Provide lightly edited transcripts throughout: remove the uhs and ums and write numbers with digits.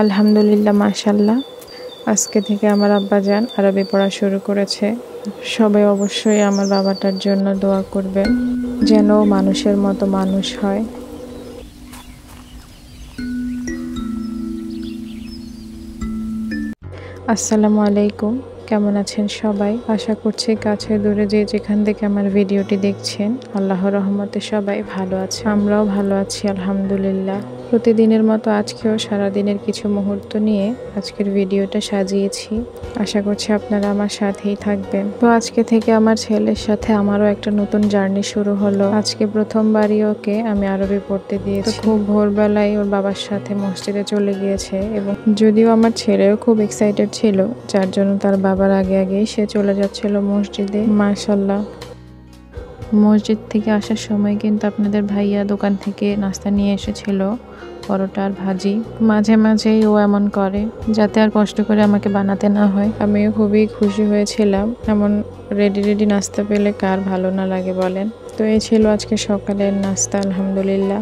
আলহামদুলিল্লাহ, মাশাআল্লাহ। আজকে থেকে আমার আব্বাজান আরবি পড়া শুরু করেছে। সবাই অবশ্যই আমার বাবাটার জন্য দোয়া করবেন, যেন মানুষের মতো মানুষ হয়। আসসালামু আলাইকুম, কেমন আছেন সবাই? আশা করছি কাছে দূরে যে যেখান থেকে আমার ভিডিওটি দেখছেন, আল্লাহর রহমতে সবাই ভালো আছে। আমরাও ভালো আছি আলহামদুলিল্লাহ। প্রতিদিনের মতো আজকেও সারাদিনের কিছু মুহূর্ত নিয়ে আজকের ভিডিওটা সাজিয়েছি। আশা করছি আপনারা আমার সাথেই থাকবেন। তো আজকে থেকে আমার ছেলের সাথে আমারও একটা নতুন জার্নি শুরু হলো। আজকে প্রথমবারই ওকে আমি আরবি পড়তে দিয়েছি। খুব ভোরবেলায় ওর বাবার সাথে মসজিদে চলে গিয়েছে, এবং যদিও আমার ছেলেও খুব এক্সাইটেড ছিল, যার জন্য তার বাবার আগে আগেই সে চলে যাচ্ছিল মসজিদে। মাশাআল্লাহ। মসজিদ থেকে আসার সময় কিন্তু আপনাদের ভাইয়া দোকান থেকে নাস্তা নিয়ে এসেছিল, পরোটা আর ভাজি। মাঝে মাঝেই ও এমন করে, যাতে আর কষ্ট করে আমাকে বানাতে না হয়। আমিও খুবই খুশি হয়েছিলাম, এমন রেডি রেডি নাস্তা পেলে কার ভালো না লাগে বলেন। তো এই ছিল আজকে সকালের নাস্তা, আলহামদুলিল্লাহ।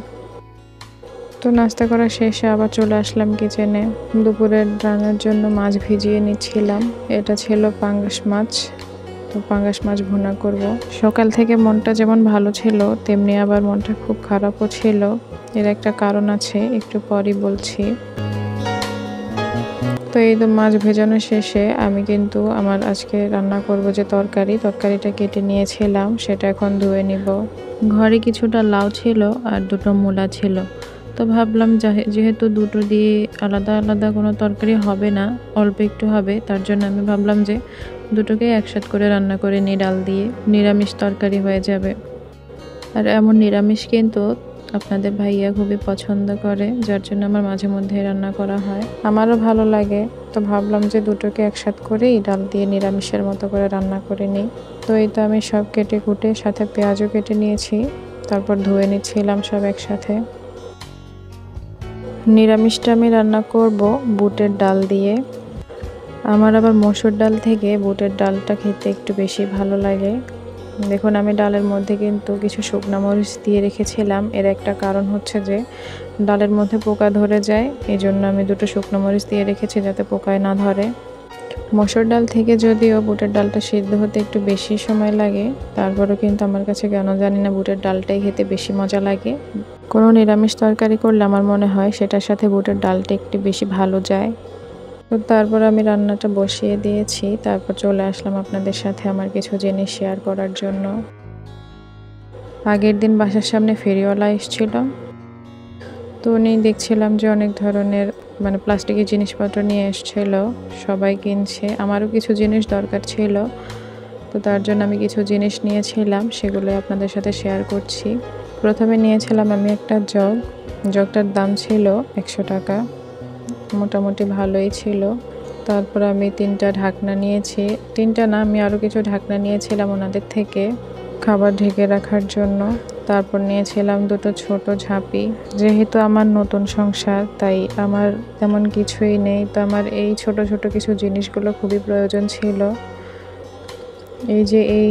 তো নাস্তা করা শেষে আবার চলে আসলাম কিচেনে। দুপুরের রান্নার জন্য মাছ ভিজিয়ে নিচ্ছিলাম। এটা ছিল পাঙ্গাস মাছ। তো পাঙ্গাস মাছ ভুনা করব। সকাল থেকে মনটা যেমন ভালো ছিল, তেমনি আবার মনটা খুব খারাপও ছিল। এর একটা কারণ আছে, একটু পরই বলছি। তো এই তো মাছ ভেজানো শেষে আমি কিন্তু আমার আজকে রান্না করব যে তরকারিটা কেটে নিয়েছিলাম, সেটা এখন ধুয়ে নিব। ঘরে কিছুটা লাউ ছিল আর দুটো মূলা ছিল। তো ভাবলাম যেহেতু দুটো দিয়ে আলাদা আলাদা কোনো তরকারি হবে না, অল্প একটু হবে, তার জন্য আমি ভাবলাম যে দুটোকেই একসাথে করে রান্না করে নিই, ডাল দিয়ে নিরামিষ তরকারি হয়ে যাবে। আর এমন নিরামিষ কিন্তু আপনাদের ভাইয়া খুবই পছন্দ করে, যার জন্য আমার মাঝে মধ্যে রান্না করা হয়, আমারও ভালো লাগে। তো ভাবলাম যে দুটোকে একসাথে করেই ডাল দিয়ে নিরামিষের মতো করে রান্না করে নিই। তো এই তো আমি সব কেটে কুটে সাথে পেঁয়াজও কেটে নিয়েছি, তারপর ধুয়ে নিচ্ছিলাম সব একসাথে। নিরামিষটা আমি রান্না করব বুটের ডাল দিয়ে। আমার আবার মসুর ডাল থেকে বুটের ডালটা খেতে একটু বেশি ভালো লাগে। দেখুন, আমি ডালের মধ্যে কিন্তু কিছু শুকনো মরিচ দিয়ে রেখেছিলাম। এর একটা কারণ হচ্ছে যে ডালের মধ্যে পোকা ধরে যায়, এই জন্য আমি দুটো শুকনো মরিচ দিয়ে রেখেছি যাতে পোকায় না ধরে। মসুর ডাল থেকে যদিও বুটের ডালটা সিদ্ধ হতে একটু বেশি সময় লাগে, তারপরেও কিন্তু আমার কাছে কেন জানি না বুটের ডালটাই খেতে বেশি মজা লাগে। কোনো নিরামিষ তরকারি করলে আমার মনে হয় সেটার সাথে বুটের ডালটা একটু বেশি ভালো যায়। তো তারপর আমি রান্নাটা বসিয়ে দিয়েছি, তারপর চলে আসলাম আপনাদের সাথে আমার কিছু জিনিস শেয়ার করার জন্য। আগের দিন বাসার সামনে ফেরিওয়ালা এসেছিল, তো উনি দেখছিলাম যে অনেক ধরনের প্লাস্টিকের জিনিসপত্র নিয়ে এসেছিল, সবাই কিনছে। আমারও কিছু জিনিস দরকার ছিল, তো তার জন্য আমি কিছু জিনিস নিয়েছিলাম, সেগুলো আপনাদের সাথে শেয়ার করছি। প্রথমে নিয়েছিলাম আমি একটা জগটার দাম ছিল 100 টাকা, মোটামুটি ভালোই ছিল। তারপর আমি 3টা ঢাকনা নিয়েছি, 3টা না, আমি আরও কিছু ঢাকনা নিয়েছিলাম ওনাদের থেকে খাবার ঢেকে রাখার জন্য। তারপর নিয়েছিলাম দুটো ছোট ঝাঁপি। যেহেতু আমার নতুন সংসার, তাই আমার তেমন কিছুই নেই, তো আমার এই ছোট ছোট কিছু জিনিসগুলো খুবই প্রয়োজন ছিল। এই যে এই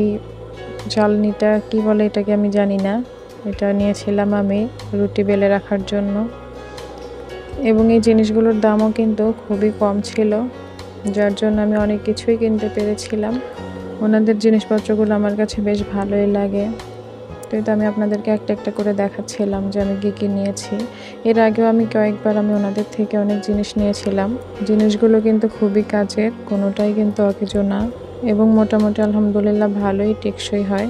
চালনিটা কি বলে এটাকে আমি জানি না, এটা নিয়েছিলাম আমি রুটি বেলে রাখার জন্য। এবং এই জিনিসগুলোর দামও কিন্তু খুবই কম ছিল, যার জন্য আমি অনেক কিছুই কিনতে পেরেছিলাম। ওনাদের জিনিসপত্রগুলো আমার কাছে বেশ ভালোই লাগে। তো এটা আমি আপনাদেরকে একটা একটা করে দেখাচ্ছিলাম যে আমি কী কী নিয়েছি। এর আগেও আমি কয়েকবার ওনাদের থেকে অনেক জিনিস নিয়েছিলাম। জিনিসগুলো কিন্তু খুবই কাজের, কোনোটাই কিন্তু অকেজো না, এবং মোটামুটি আলহামদুলিল্লাহ ভালোই টেকসই হয়।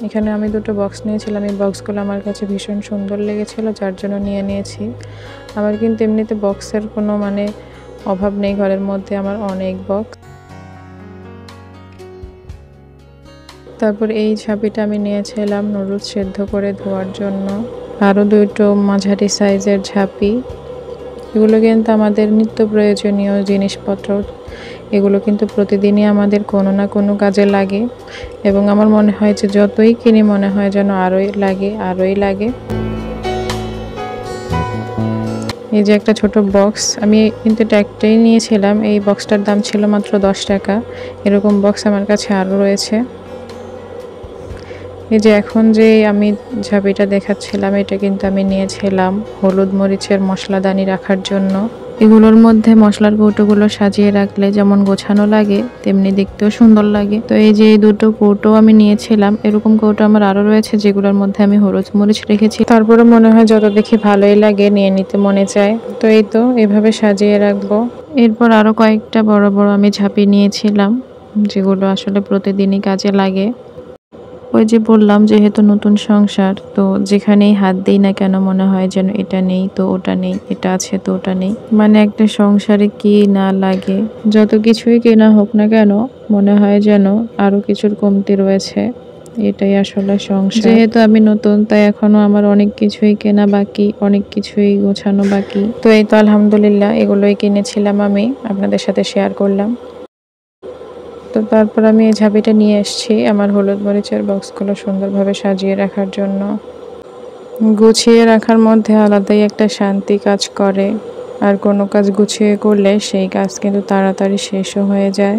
এখানে আমি দুটো বক্স নিয়েছিলাম, এই বক্সগুলো আমার কাছে ভীষণ সুন্দর লেগেছিল, যার জন্য নিয়েছি। আমার কিন্তু এমনিতে বক্সের কোনো অভাব নেই ঘরের মধ্যে, আমার অনেক বক্স। তারপর এই ঝাঁপিটা আমি নিয়েছিলাম নুডলস সেদ্ধ করে ধোয়ার জন্য। আরও দুটো মাঝারি সাইজের ঝাঁপি। এগুলো কিন্তু আমাদের নিত্য প্রয়োজনীয় জিনিসপত্র, এগুলো কিন্তু প্রতিদিনই আমাদের কোনো না কোনো কাজে লাগে, এবং আমার মনে হয় যে যতই কিনি মনে হয় যেন আরোই লাগে। এই যে একটা ছোট বক্স, আমি কিন্তু এটা একটাই নিয়েছিলাম, এই বক্সটার দাম ছিল মাত্র 10 টাকা। এরকম বক্স আমার কাছে আরও রয়েছে। এই যে এখন যে আমি ঝাঁপিটা দেখাচ্ছিলাম, এটা কিন্তু আমি নিয়েছিলাম হলুদ মরিচের মশলাদানি রাখার জন্য। এগুলোর মধ্যে মশলার কৌটোগুলো সাজিয়ে রাখলে যেমন গোছানো লাগে তেমনি দেখতেও সুন্দর লাগে। তো এই যে এই দুটো কৌটো আমি নিয়েছিলাম, এরকম কৌটো আমার আরো রয়েছে যেগুলোর মধ্যে আমি হলুদ মরিচ রেখেছি। তারপরে মনে হয় যত দেখি ভালোই লাগে নিয়ে নিতে মনে চায়। তো এই তো এভাবে সাজিয়ে রাখবো। এরপর আরো কয়েকটা বড় বড় আমি ঝাঁপি নিয়েছিলাম, যেগুলো আসলে প্রতিদিনই কাজে লাগে। ওই যে বললাম যেহেতু নতুন সংসার, তো যেখানেই হাত দিই না কেন মনে হয় যেন এটা নেই তো ওটা নেই, এটা আছে তো ওটা নেই। মানে একটা সংসারে কি না লাগে, যত কিছুই কেনা হোক না কেন মনে হয় যেন আরো কিছুর কমতি রয়েছে। এটাই আসলে সংসার। যেহেতু আমি নতুন, তাই এখনো আমার অনেক কিছুই কেনা বাকি, অনেক কিছুই গোছানো বাকি। তো এই তো আলহামদুলিল্লাহ এগুলোই কিনেছিলাম, আমি আপনাদের সাথে শেয়ার করলাম। তো তারপর আমি এই ঝাঁপিটা নিয়ে এসেছি আমার হলুদ মরিচের বক্সগুলো সুন্দরভাবে সাজিয়ে রাখার জন্য। গুছিয়ে রাখার মধ্যে আলাদাই একটা শান্তি কাজ করে, আর কোনো কাজ গুছিয়ে করলে সেই কাজ কিন্তু তাড়াতাড়ি শেষও হয়ে যায়।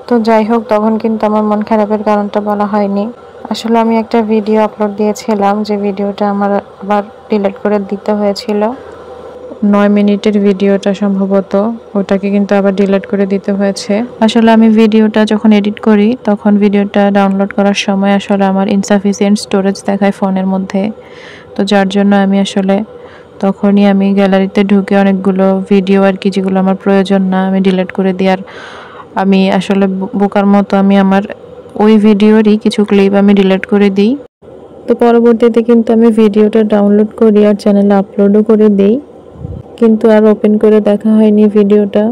তো যাই হোক, তখন কিন্তু আমার মন খারাপের কারণটা বলা হয়নি। আসলে আমি একটা ভিডিও আপলোড দিয়েছিলাম, যে ভিডিওটা আমার আবার ডিলিট করে দিতে হয়েছিল। 9 মিনিটের ভিডিওটা সম্ভবত, ওটাকে কিন্তু আবার ডিলিট করে দিতে হয়েছে। আসলে আমি ভিডিওটা যখন এডিট করি তখন ভিডিওটা ডাউনলোড করার সময় আসলে আমার ইনসাফিসিয়েন্ট স্টোরেজ দেখায় ফোনের মধ্যে। তো যার জন্য আমি আসলে তখনই আমি গ্যালারিতে ঢুকে অনেকগুলো ভিডিও আর কি যেগুলো আমার প্রয়োজন না আমি ডিলিট করে দিই। আর আমি আসলে বোকার মতো আমি আমার ওই ভিডিওরই কিছু ক্লিপ আমি ডিলিট করে দিই। তো পরবর্তীতে কিন্তু আমি ভিডিওটা ডাউনলোড করি আর চ্যানেলে আপলোডও করে দিই, কিন্তু আর ওপেন করে দেখা হয়নি ভিডিওটা।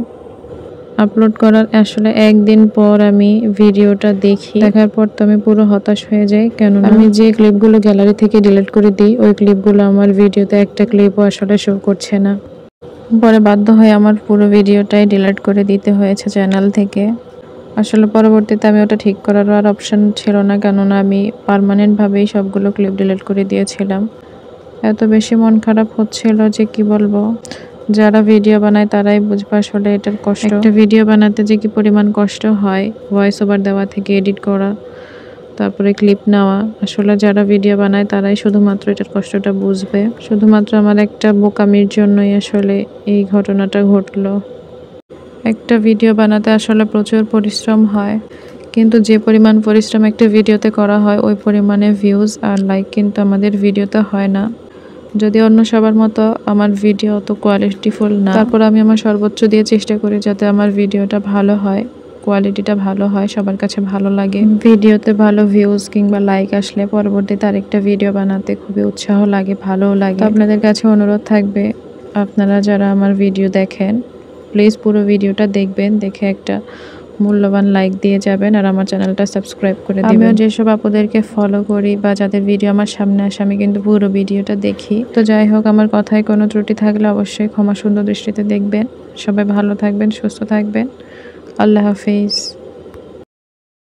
আপলোড করার আসলে একদিন পর আমি ভিডিওটা দেখি, দেখার পর তো আমি পুরো হতাশ হয়ে যাই, কেননা আমি যে ক্লিপগুলো গ্যালারি থেকে ডিলিট করে দিই ওই ক্লিপগুলো আমার ভিডিওতে একটা ক্লিপও আসলে শো করছে না। পরে বাধ্য হয়ে আমার পুরো ভিডিওটাই ডিলিট করে দিতে হয়েছে চ্যানেল থেকে। আসলে পরবর্তীতে আমি ওটা ঠিক করারও আর অপশন ছিল না, কেননা আমি পার্মানেন্টভাবেই সবগুলো ক্লিপ ডিলিট করে দিয়েছিলাম। এত বেশি মন খারাপ হচ্ছিল যে কি বলবো। যারা ভিডিও বানায় তারাই বুঝবে আসলে এটার কষ্ট। একটা ভিডিও বানাতে যে কি পরিমাণ কষ্ট হয়, ভয়েস ওভার দেওয়া থেকে এডিট করা, তারপরে ক্লিপ নেওয়া। আসলে যারা ভিডিও বানায় তারাই শুধুমাত্র এটার কষ্টটা বুঝবে। শুধুমাত্র আমার একটা বোকামির জন্যই আসলে এই ঘটনাটা ঘটলো। একটা ভিডিও বানাতে আসলে প্রচুর পরিশ্রম হয়, কিন্তু যে পরিমাণ পরিশ্রম একটা ভিডিওতে করা হয় ওই পরিমাণে ভিউজ আর লাইক কিন্তু আমাদের ভিডিওতে হয় না। যদি অন্য সবার মতো আমার ভিডিও অত কোয়ালিটিফুল না, তারপর আমি আমার সর্বোচ্চ দিয়ে চেষ্টা করি যাতে আমার ভিডিওটা ভালো হয়, কোয়ালিটিটা ভালো হয়, সবার কাছে ভালো লাগে। ভিডিওতে ভালো ভিউজ কিংবা লাইক আসলে পরবর্তীতে আরেকটা ভিডিও বানাতে খুবই উৎসাহ লাগে, ভালোও লাগে। আপনাদের কাছে অনুরোধ থাকবে, আপনারা যারা আমার ভিডিও দেখেন প্লিজ পুরো ভিডিওটা দেখবেন, দেখে একটা মূল্যবান লাইক দিয়ে যাবেন আর আমার চ্যানেলটা সাবস্ক্রাইব করে দিবেন। আমিও যেসব আপুদেরকে ফলো করি বা যাদের ভিডিও আমার সামনে আসে আমি কিন্তু পুরো ভিডিওটা দেখি। তো যাই হোক, আমার কথায় কোনো ত্রুটি থাকলে অবশ্যই ক্ষমা সুন্দর দৃষ্টিতে দেখবেন। সবাই ভালো থাকবেন, সুস্থ থাকবেন। আল্লাহ হাফিজ।